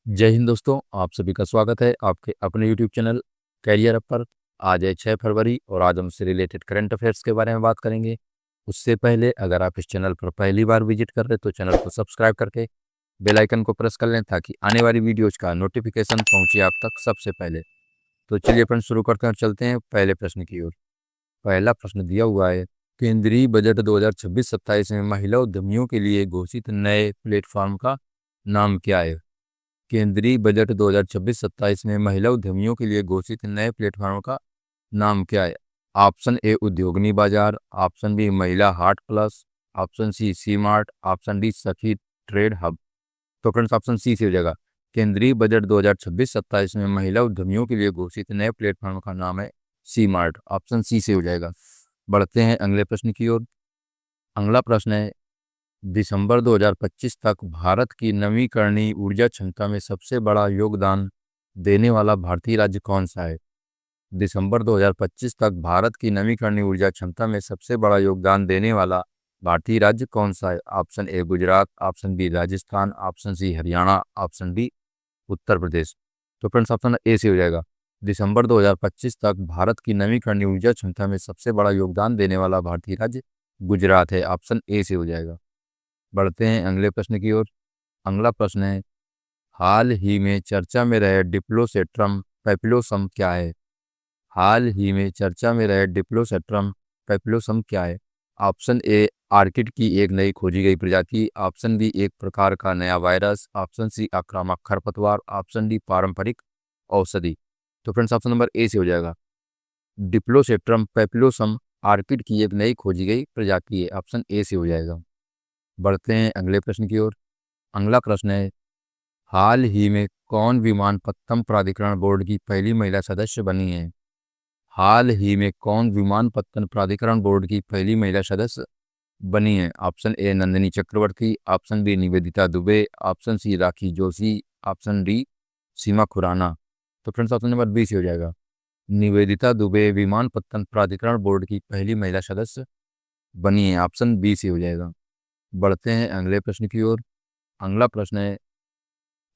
जय हिंद दोस्तों, आप सभी का स्वागत है आपके अपने यूट्यूब चैनल कैरियर अप पर। आज है 6 फरवरी और आज हमसे रिलेटेड करंट अफेयर्स के बारे में बात करेंगे। उससे पहले अगर आप इस चैनल पर पहली बार विजिट कर रहे हैं तो चैनल को सब्सक्राइब करके बेल आइकन को प्रेस कर लें ताकि आने वाली वीडियोज का नोटिफिकेशन पहुंचे आप तक सबसे पहले। तो चलिए अपन शुरू करते हैं और चलते हैं पहले प्रश्न की ओर। पहला प्रश्न दिया हुआ है, केंद्रीय बजट 2026-27 में महिला उद्यमियों के लिए घोषित नए प्लेटफॉर्म का नाम क्या है? केंद्रीय बजट 2026-27 में महिला उद्यमियों के लिए घोषित नए प्लेटफॉर्म का नाम क्या है? ऑप्शन ए उद्योगनी बाजार, ऑप्शन बी महिला हाट प्लस, ऑप्शन सी सी मार्ट, ऑप्शन डी सखी ट्रेड हब। तो फ्रेंड्स ऑप्शन सी से हो जाएगा। केंद्रीय बजट 2026-27 में महिला उद्यमियों के लिए घोषित नए प्लेटफॉर्म का नाम है सी मार्ट। ऑप्शन सी से हो जाएगा। बढ़ते हैं अगले प्रश्न की ओर। अगला प्रश्न है, दिसंबर 2025 तक भारत की नवीकरणीय ऊर्जा क्षमता में सबसे बड़ा योगदान देने वाला भारतीय राज्य कौन सा है? दिसंबर 2025 तक भारत की नवीकरणीय ऊर्जा क्षमता में सबसे बड़ा योगदान देने वाला भारतीय राज्य कौन सा है? Option A Gujarat, option B Rajasthan, option C Haryana, option D Uttar Pradesh. तो फ्रेंड्स ऑप्शन ए से हो जाएगा। दिसंबर 2025 तक भारत की नवीकरणीय ऊर्जा क्षमता में सबसे बड़ा योगदान देने वाला भारतीय राज्य गुजरात है। ऑप्शन ए से हो जाएगा। बढ़ते हैं अगले प्रश्न की ओर। अगला प्रश्न है, हाल ही में चर्चा में रहे डिप्लोसेट्रम पेपिलोसम क्या है? हाल ही में चर्चा में रहे डिप्लोसेट्रम पेपिलोसम क्या है? ऑप्शन ए आर्किड की एक नई खोजी गई प्रजाति, ऑप्शन बी एक प्रकार का नया वायरस, ऑप्शन सी आक्रामक खरपतवार, ऑप्शन डी पारंपरिक औषधि। तो फ्रेंड्स ऑप्शन नंबर ए से हो जाएगा। डिप्लोसेट्रम पेपिलोसम आर्किड की एक नई खोजी गई प्रजाति है। ऑप्शन ए से हो जाएगा। बढ़ते हैं अगले प्रश्न की ओर। अगला प्रश्न है, हाल ही में कौन विमानपत्तन प्राधिकरण बोर्ड की पहली महिला सदस्य बनी है? हाल ही में कौन विमानपत्तन प्राधिकरण बोर्ड की पहली महिला सदस्य बनी है? Option A Nandini Chakraborty, option B Nivedita Dubey, option C Rakhi Joshi, option D Seema Khurana. तो फ्रेंड्स ऑप्शन नंबर बी से हो जाएगा। निवेदिता दुबे विमानपत्तन प्राधिकरण बोर्ड की पहली महिला सदस्य बनी है। ऑप्शन बी से हो जाएगा। बढ़ते हैं अगले प्रश्न की ओर। अगला प्रश्न है,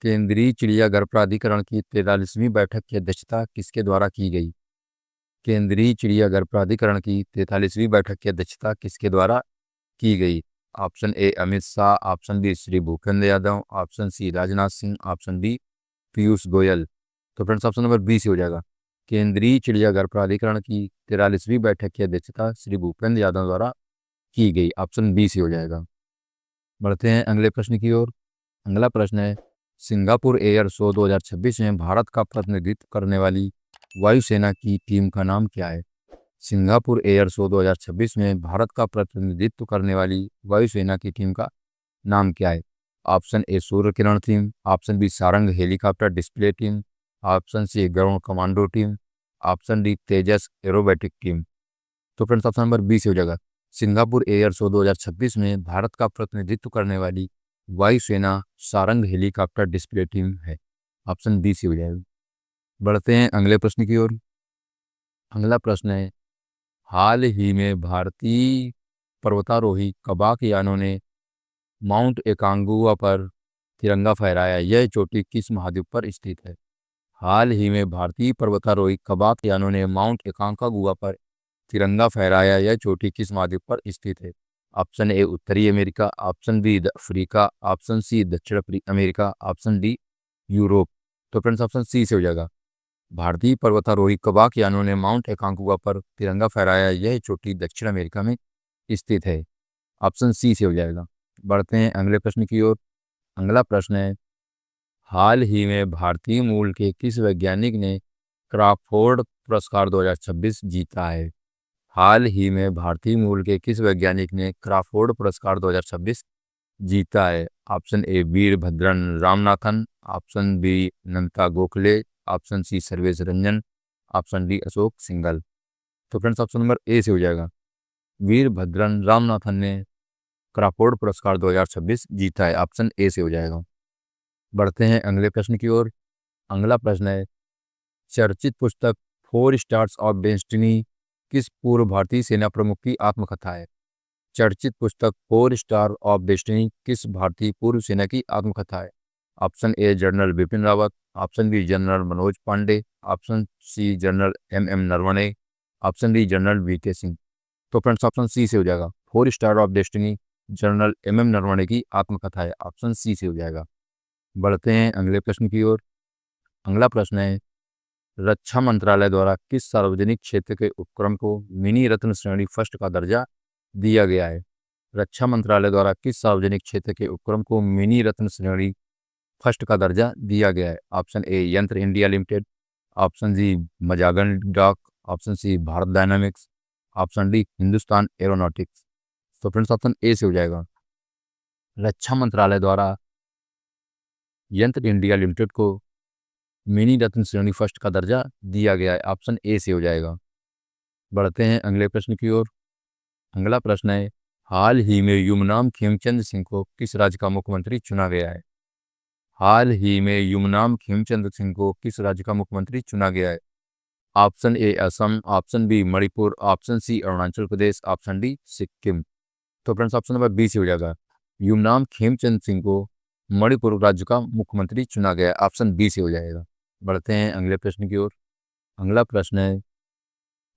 केंद्रीय चिड़ियाघर प्राधिकरण की 43वीं बैठक की अध्यक्षता किसके द्वारा की गई? केंद्रीय चिड़ियाघर प्राधिकरण की 43वीं बैठक की अध्यक्षता किसके द्वारा की गई? Option A Amit Shah, option B Shri Bhupendra Yadav, option C Rajnath Singh, option D Piyush Goyal. तो फ्रेंड्स ऑप्शन नंबर बी से हो जाएगा। केंद्रीय चिड़ियाघर प्राधिकरण की 43वीं बैठक की अध्यक्षता श्री भूपेंद्र यादव द्वारा की गई। ऑप्शन बी से हो जाएगा। बढ़ते हैं अगले प्रश्न की ओर। अगला प्रश्न है, सिंगापुर एयर शो 2026 में भारत का प्रतिनिधित्व करने वाली वायुसेना की टीम का नाम क्या है? सिंगापुर एयर शो 2026 में भारत का प्रतिनिधित्व करने वाली वायुसेना की टीम का नाम क्या है? Option A Surya Kiran team, option B Sarang helicopter display team, option C Garun commando team, option D Tejas aerobatic team. तो फ्रेंड्स ऑप्शन नंबर बी से हो जाएगा। सिंगापुर एयर शो 2026 में भारत का प्रतिनिधित्व करने वाली वायुसेना सारंग हेलीकॉप्टर डिस्प्ले टीम है। ऑप्शन बी से हो जाएगा। बढ़ते हैं अगले प्रश्न की ओर। अगला प्रश्न है, हाल ही में भारतीय पर्वतारोही कबाक यानों ने माउंट एकांगुआ पर तिरंगा फहराया। यह चोटी किस महाद्वीप पर स्थित है? हाल ही में भारतीय पर्वतारोही कबाक यानों ने माउंट एकांकागुआ पर तिरंगा फहराया। यह चोटी किस महाद्वीप पर स्थित है? ऑप्शन ए उत्तरी America, option B Africa, option C दक्षिण अमेरिका, ऑप्शन डी यूरोप। तो फ्रेंड्स ऑप्शन सी से हो जाएगा। भारतीय पर्वतारोही कबाक यानों ने माउंट एकांकुआ पर तिरंगा फहराया। यह चोटी दक्षिण अमेरिका में स्थित है। ऑप्शन सी से हो जाएगा। बढ़ते हैं अगले प्रश्न की ओर। अगला प्रश्न है, हाल ही में भारतीय मूल के किस वैज्ञानिक ने क्रॉफोर्ड पुरस्कार 2026 जीता है? हाल ही में भारतीय मूल के किस वैज्ञानिक ने क्रॉफोर्ड पुरस्कार 2026 जीता है? Option A Veerabhadran Ramanathan, option B Namita Gokhale, option C Sarvesh Ranjan, option D Ashok Singhal. तो फ्रेंड्स ऑप्शन नंबर ए से हो जाएगा। वीरभद्रन रामनाथन ने क्रॉफोर्ड पुरस्कार 2026 जीता है। ऑप्शन ए से हो जाएगा। बढ़ते हैं अगले प्रश्न की ओर। अगला प्रश्न है, चर्चित पुस्तक फोर स्टार्स ऑफ डेस्टिनी किस पूर्व भारतीय सेना प्रमुख की आत्मकथा है? चर्चित पुस्तक फोर स्टार ऑफ डेस्टिनी किस भारतीय पूर्व सेना की आत्मकथा है? Option A general Bipin Rawat, option B general Manoj Pande, option C general M Naravane, option D general V K Singh. तो फ्रेंड्स ऑप्शन सी से हो जाएगा। 4 star of destiny general M Naravane की आत्मकथा है, ऑप्शन सी से हो जाएगा। बढ़ते हैं अगले प्रश्न की ओर। अगला प्रश्न है, रक्षा मंत्रालय द्वारा किस सार्वजनिक क्षेत्र के उपक्रम को मिनी रत्न श्रेणी फर्स्ट का दर्जा दिया गया है? रक्षा मंत्रालय द्वारा किस सार्वजनिक क्षेत्र के उपक्रम को मिनी रत्न श्रेणी फर्स्ट का दर्जा दिया गया है? Option A Yantra India Limited, option G Mazagon Dock, option C Bharat Dynamics, option D Hindustan Aeronautics. तो फ्रेंड्स ऑप्शन ए से हो जाएगा। रक्षा मंत्रालय द्वारा यंत्र इंडिया लिमिटेड को मिनी रत्न श्रेणी फर्स्ट का दर्जा दिया गया है, ऑप्शन ए से हो जाएगा। बढ़ते हैं अगले प्रश्न की ओर। अगला प्रश्न है, हाल ही में युमनाम खेमचंद सिंह को किस राज्य का मुख्यमंत्री चुना गया है? हाल ही में युमनाम खेमचंद सिंह को किस राज्य का मुख्यमंत्री चुना गया है? Option A Assam, option B Manipur, option C Arunachal Pradesh, option D Sikkim. तो फ्रेंड्स ऑप्शन नंबर बी से हो जाएगा। युमनाम खेमचंद सिंह को मणिपुर राज्य का मुख्यमंत्री चुना गया, ऑप्शन बी से हो जाएगा। बढ़ते हैं अगले प्रश्न की ओर। अगला प्रश्न है,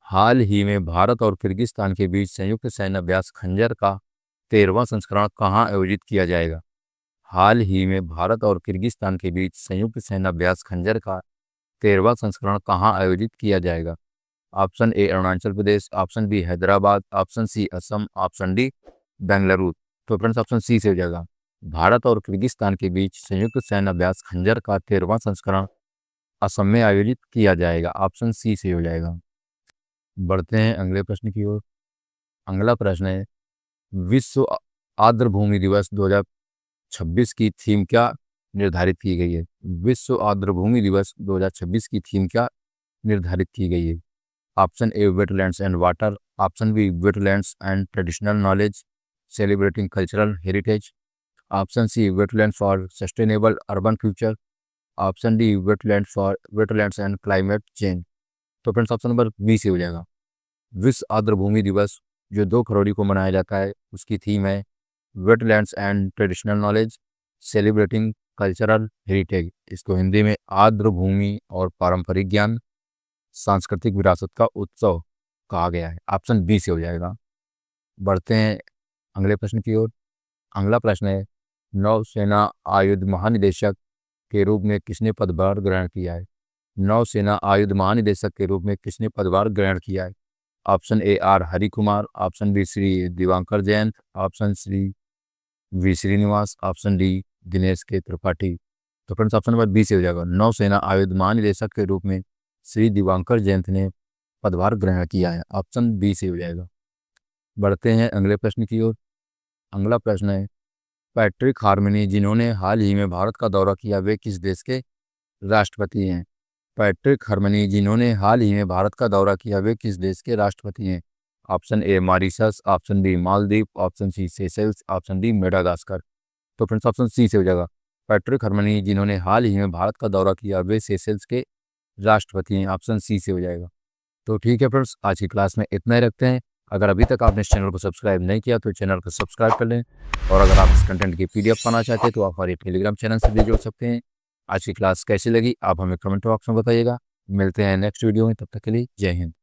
हाल ही में भारत और किर्गिस्तान के बीच संयुक्त सैन्य अभ्यास खंजर का 13वां संस्करण कहाँ आयोजित किया जाएगा? हाल ही में भारत और किर्गिस्तान के बीच संयुक्त सैन्य अभ्यास खंजर का 13वां संस्करण कहाँ आयोजित किया जाएगा? Option A Arunachal Pradesh, option B Hyderabad, option C Assam, option D Bengaluru. तो फ्रेंड्स ऑप्शन सी से हो जाएगा। भारत और किर्गिस्तान के बीच संयुक्त सैन्य अभ्यास खंजर का 13वां संस्करण असम में आयोजित किया जाएगा, ऑप्शन सी से हो जाएगा। बढ़ते हैं अगले प्रश्न की ओर। अगला प्रश्न है, विश्व आर्द्रभूमि दिवस 2026 की थीम क्या निर्धारित की गई है? विश्व आर्द्रभूमि दिवस 2026 की थीम क्या निर्धारित की गई है? Option A wetlands and water, option B wetlands and traditional knowledge celebrating cultural heritage, option C wetland for sustainable urban future, option D wetlands and climate change. तो फ्रेंड्स ऑप्शन नंबर बी से हो जाएगा। विश्व आर्द्रभूमि दिवस जो 2 फरवरी को मनाया जाता है, उसकी थीम है wetlands and traditional knowledge celebrating cultural heritage. इसको हिंदी में आर्द्रभूमि और पारंपरिक ज्ञान सांस्कृतिक विरासत का उत्सव कहा गया है, ऑप्शन बी से हो जाएगा। बढ़ते हैं अगले प्रश्न की ओर। अगला प्रश्न है, नौसेना आयुध महानिदेशक के रूप में किसने पदभार ग्रहण किया है? नौसेना आयुध महानिदेशक के रूप में किसने पदभार ग्रहण किया है? Option A R Hari Kumar, option B Shri Diwakar Jain, option C V Srinivas, option D Dinesh K Tripathi. तो फ्रेंड्स ऑप्शन नंबर बी से हो जाएगा। नौसेना आयुध महानिदेशक के रूप में श्री दिवाकर जैन ने पदभार ग्रहण किया है, ऑप्शन बी से हो जाएगा। बढ़ते हैं अगले प्रश्न की ओर। अगला प्रश्न है, पैट्रिक हार्मनी जिन्होंने हाल ही में भारत का दौरा किया, वे किस देश के राष्ट्रपति हैं? पैट्रिक हार्मनी जिन्होंने हाल ही में भारत का दौरा किया, वे किस देश के राष्ट्रपति हैं? Option A Mauritius, option B Maldives, option C Seychelles, option D Madagascar. तो फ्रेंड्स ऑप्शन सी से हो जाएगा। पैट्रिक हार्मनी जिन्होंने हाल ही में भारत का दौरा किया, वे सेशेल्स के राष्ट्रपति हैं, ऑप्शन सी से हो जाएगा। तो ठीक है फ्रेंड्स, आज की क्लास में इतना ही रखते हैं। अगर अभी तक आपने इस चैनल को सब्सक्राइब नहीं किया तो चैनल को सब्सक्राइब कर लें, और अगर आप इस कंटेंट की PDF पाना चाहते हैं तो आप हमारे टेलीग्राम चैनल से भी जुड़ सकते हैं। आज की क्लास कैसी लगी आप हमें कमेंट बॉक्स में बताइएगा। मिलते हैं नेक्स्ट वीडियो में, तब तक के लिए जय हिंद।